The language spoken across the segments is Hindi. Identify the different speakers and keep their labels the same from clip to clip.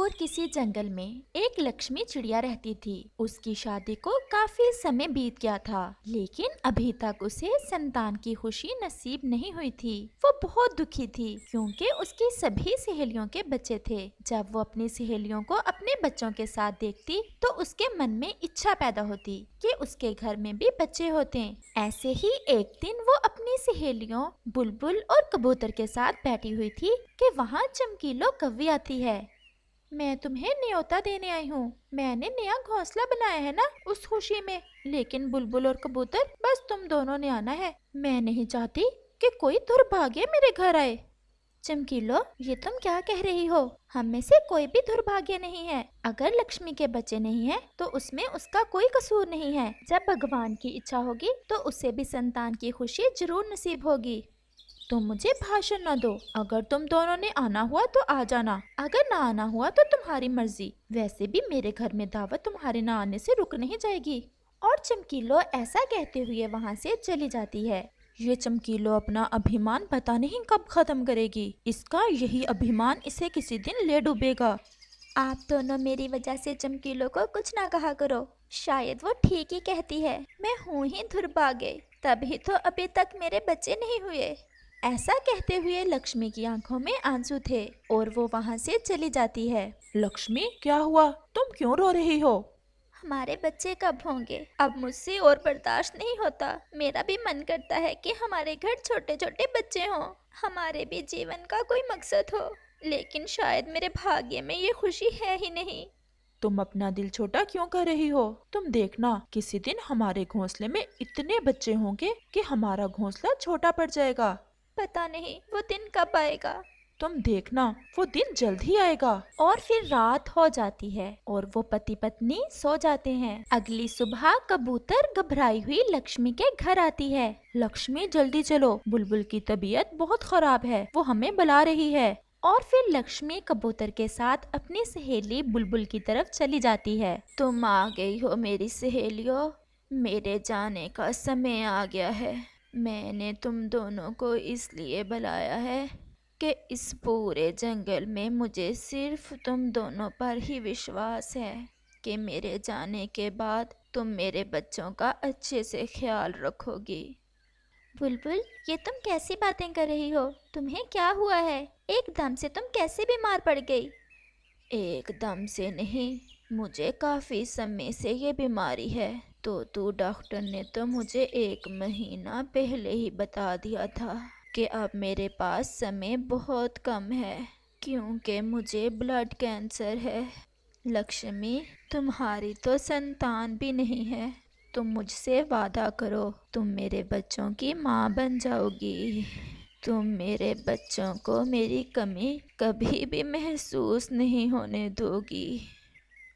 Speaker 1: दूर किसी जंगल में एक लक्ष्मी चिड़िया रहती थी। उसकी शादी को काफी समय बीत गया था, लेकिन अभी तक उसे संतान की खुशी नसीब नहीं हुई थी। वो बहुत दुखी थी क्योंकि उसकी सभी सहेलियों के बच्चे थे। जब वो अपनी सहेलियों को अपने बच्चों के साथ देखती तो उसके मन में इच्छा पैदा होती कि उसके घर में भी बच्चे होते। ऐसे ही एक दिन वो अपनी सहेलियों बुलबुल और कबूतर के साथ बैठी हुई थी कि वहाँ चमकीलो कव्वी आती है। मैं तुम्हें न्योता देने आई हूँ। मैंने नया घोंसला बनाया है ना, उस खुशी में। लेकिन बुलबुल और कबूतर, बस तुम दोनों ने आना है। मैं नहीं चाहती कि कोई दुर्भाग्य मेरे घर आए। चमकीलो, ये तुम क्या कह रही हो? हम में से कोई भी दुर्भाग्य नहीं है। अगर लक्ष्मी के बच्चे नहीं है तो उसमें उसका कोई कसूर नहीं है। जब भगवान की इच्छा होगी तो उसे भी संतान की खुशी जरूर नसीब होगी। तुम मुझे भाषण न दो। अगर तुम दोनों ने आना हुआ तो आ जाना, अगर ना आना हुआ तो तुम्हारी मर्जी। वैसे भी मेरे घर में दावत तुम्हारे ना आने से रुक नहीं जाएगी। और चमकीलो ऐसा कहते हुए वहाँ से चली जाती है। ये चमकीलो अपना अभिमान पता नहीं कब खत्म करेगी। इसका यही अभिमान इसे किसी दिन ले डूबेगा। आप दोनों मेरी वजह से चमकीलो को कुछ ना कहा करो। शायद वो ठीक ही कहती है। मैं हूँ ही दुर्भाग्य, तभी तो अभी तक मेरे बच्चे नहीं हुए। ऐसा कहते हुए लक्ष्मी की आंखों में आंसू थे और वो वहाँ से चली जाती है।
Speaker 2: लक्ष्मी, क्या हुआ? तुम क्यों रो रही हो?
Speaker 1: हमारे बच्चे कब होंगे? अब मुझसे और बर्दाश्त नहीं होता। मेरा भी मन करता है कि हमारे घर छोटे छोटे बच्चे हों, हमारे भी जीवन का कोई मकसद हो। लेकिन शायद मेरे भाग्य में ये खुशी है ही नहीं।
Speaker 2: तुम अपना दिल छोटा क्यों कर रही हो? तुम देखना, किसी दिन हमारे घोंसले में इतने बच्चे होंगे कि हमारा घोंसला छोटा पड़ जाएगा।
Speaker 1: पता नहीं वो दिन कब आएगा।
Speaker 2: तुम देखना, वो दिन जल्द ही आएगा।
Speaker 1: और फिर रात हो जाती है और वो पति पत्नी सो जाते हैं। अगली सुबह कबूतर घबराई हुई लक्ष्मी के घर आती है।
Speaker 2: लक्ष्मी, जल्दी चलो, बुलबुल की तबीयत बहुत खराब है, वो हमें बुला रही है।
Speaker 1: और फिर लक्ष्मी कबूतर के साथ अपनी सहेली बुलबुल की तरफ चली जाती है। तुम आ गई हो मेरी सहेलियों, मेरे जाने का समय आ गया है। मैंने तुम दोनों को इसलिए बुलाया है कि इस पूरे जंगल में मुझे सिर्फ तुम दोनों पर ही विश्वास है कि मेरे जाने के बाद तुम मेरे बच्चों का अच्छे से ख्याल रखोगी। बुलबुल, ये तुम कैसी बातें कर रही हो? तुम्हें क्या हुआ है? एकदम से तुम कैसे बीमार पड़ गई? एकदम से नहीं, मुझे काफ़ी समय से ये बीमारी है। तू डॉक्टर ने तो मुझे 1 महीना पहले ही बता दिया था कि अब मेरे पास समय बहुत कम है, क्योंकि मुझे ब्लड कैंसर है। लक्ष्मी, तुम्हारी तो संतान भी नहीं है। तुम मुझसे वादा करो, तुम मेरे बच्चों की माँ बन जाओगी। तुम मेरे बच्चों को मेरी कमी कभी भी महसूस नहीं होने दोगी।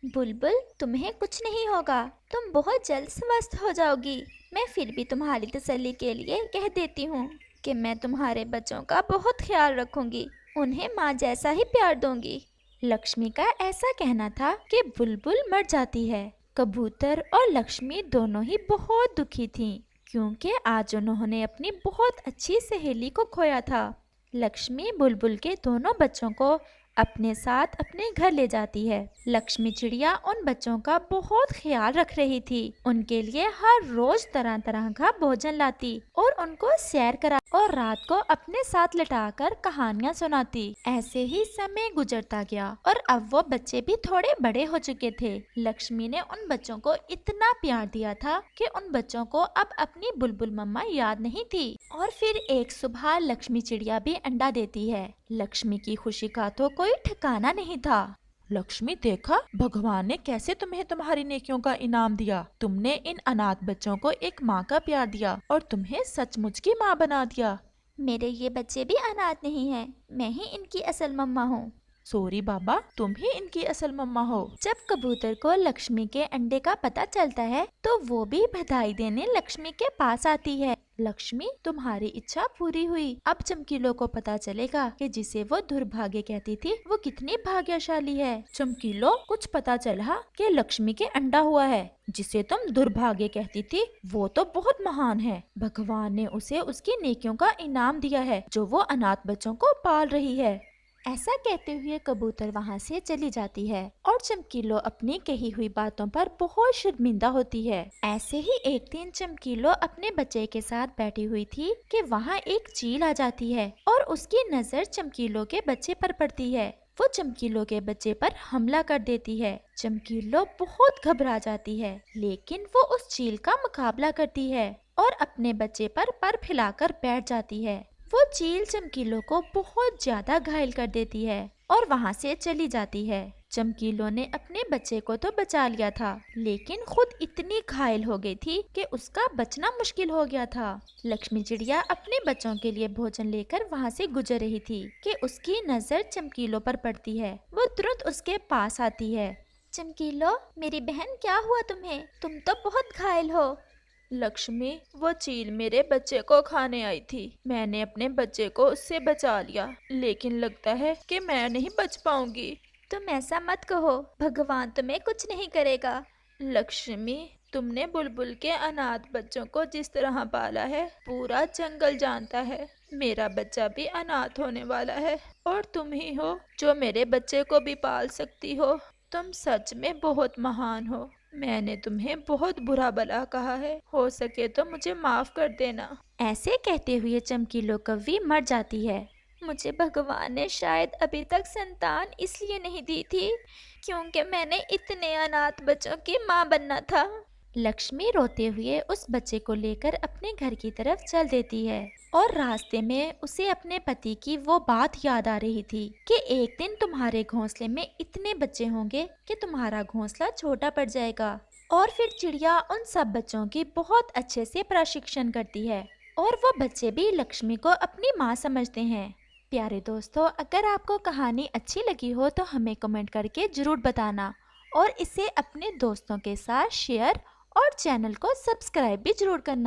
Speaker 1: बुलबुल, तुम्हें कुछ नहीं होगा। तुम बहुत जल्द स्वस्थ हो जाओगी। मैं फिर भी तुम्हारी तसल्ली के लिए कह देती हूँ कि मैं तुम्हारे बच्चों का बहुत ख्याल रखूंगी, उन्हें माँ जैसा ही प्यार दूंगी। लक्ष्मी का ऐसा कहना था कि बुलबुल मर जाती है। कबूतर और लक्ष्मी दोनों ही बहुत दुखी थीं, क्योंकि आज उन्होंने अपनी बहुत अच्छी सहेली को खोया था। लक्ष्मी बुलबुल के दोनों बच्चों को अपने साथ अपने घर ले जाती है। लक्ष्मी चिड़िया उन बच्चों का बहुत ख्याल रख रही थी। उनके लिए हर रोज तरह तरह का भोजन लाती और उनको सैर करा और रात को अपने साथ लटाकर कहानियाँ सुनाती। ऐसे ही समय गुजरता गया और अब वो बच्चे भी थोड़े बड़े हो चुके थे। लक्ष्मी ने उन बच्चों को इतना प्यार दिया था कि उन बच्चों को अब अपनी बुलबुल मम्मा याद नहीं थी। और फिर एक सुबह लक्ष्मी चिड़िया भी अंडा देती है। लक्ष्मी की खुशी का तो कोई ठिकाना नहीं था।
Speaker 2: लक्ष्मी, देखा, भगवान ने कैसे तुम्हें तुम्हारी नेकियों का इनाम दिया। तुमने इन अनाथ बच्चों को एक माँ का प्यार दिया और तुम्हें सचमुच की माँ बना दिया।
Speaker 1: मेरे ये बच्चे भी अनाथ नहीं हैं, मैं ही इनकी असल मम्मा हूँ।
Speaker 2: सॉरी बाबा, तुम ही इनकी असल मम्मा हो।
Speaker 1: जब कबूतर को लक्ष्मी के अंडे का पता चलता है तो वो भी बधाई देने लक्ष्मी के पास आती है। लक्ष्मी, तुम्हारी इच्छा पूरी हुई। अब चमकीलो को पता चलेगा कि जिसे वो दुर्भाग्य कहती थी वो कितनी भाग्यशाली है।
Speaker 2: चमकीलो, कुछ पता चला कि लक्ष्मी के अंडा हुआ है। जिसे तुम दुर्भाग्य कहती थी वो तो बहुत महान है। भगवान ने उसे उसकी नेकियों का इनाम दिया है जो वो अनाथ बच्चों को पाल रही है।
Speaker 1: ऐसा कहते हुए कबूतर वहाँ से चली जाती है और चमकीलो अपनी कही हुई बातों पर बहुत शर्मिंदा होती है। ऐसे ही एक दिन चमकीलो अपने बच्चे के साथ बैठी हुई थी कि वहाँ एक चील आ जाती है और उसकी नजर चमकीलो के बच्चे पर पड़ती है। वो चमकीलो के बच्चे पर हमला कर देती है। चमकीलो बहुत घबरा जाती है, लेकिन वो उस चील का मुकाबला करती है और अपने बच्चे पर फैलाकर बैठ जाती है। वो चील चमकीलो को बहुत ज्यादा घायल कर देती है और वहाँ से चली जाती है। चमकीलो ने अपने बच्चे को तो बचा लिया था, लेकिन खुद इतनी घायल हो गई थी कि उसका बचना मुश्किल हो गया था। लक्ष्मी चिड़िया अपने बच्चों के लिए भोजन लेकर वहाँ से गुजर रही थी कि उसकी नजर चमकीलो पर पड़ती है। वो तुरंत उसके पास आती है। चमकीलो, मेरी बहन, क्या हुआ तुम्हें? तुम तो बहुत घायल हो।
Speaker 2: लक्ष्मी, वो चील मेरे बच्चे को खाने आई थी। मैंने अपने बच्चे को उससे बचा लिया, लेकिन लगता है कि मैं नहीं बच पाऊंगी।
Speaker 1: तुम ऐसा मत कहो, भगवान तुम्हें कुछ नहीं करेगा।
Speaker 2: लक्ष्मी, तुमने बुलबुल के अनाथ बच्चों को जिस तरह पाला है, पूरा जंगल जानता है। मेरा बच्चा भी अनाथ होने वाला है और तुम ही हो जो मेरे बच्चे को भी पाल सकती हो। तुम सच में बहुत महान हो। मैंने तुम्हें बहुत बुरा भला कहा है, हो सके तो मुझे माफ कर देना।
Speaker 1: ऐसे कहते हुए चमकीलो कौवी मर जाती है। मुझे भगवान ने शायद अभी तक संतान इसलिए नहीं दी थी क्योंकि मैंने इतने अनाथ बच्चों की माँ बनना था। लक्ष्मी रोते हुए उस बच्चे को लेकर अपने घर की तरफ चल देती है और रास्ते में उसे अपने पति की वो बात याद आ रही थी कि एक दिन तुम्हारे घोंसले में इतने बच्चे होंगे कि तुम्हारा घोंसला छोटा पड़ जाएगा। और फिर चिड़िया उन सब बच्चों की बहुत अच्छे से प्रशिक्षण करती है और वो बच्चे भी लक्ष्मी को अपनी माँ समझते हैं। प्यारे दोस्तों, अगर आपको कहानी अच्छी लगी हो तो हमें कमेंट करके जरूर बताना और इसे अपने दोस्तों के साथ शेयर और चैनल को सब्सक्राइब भी जरूर करना।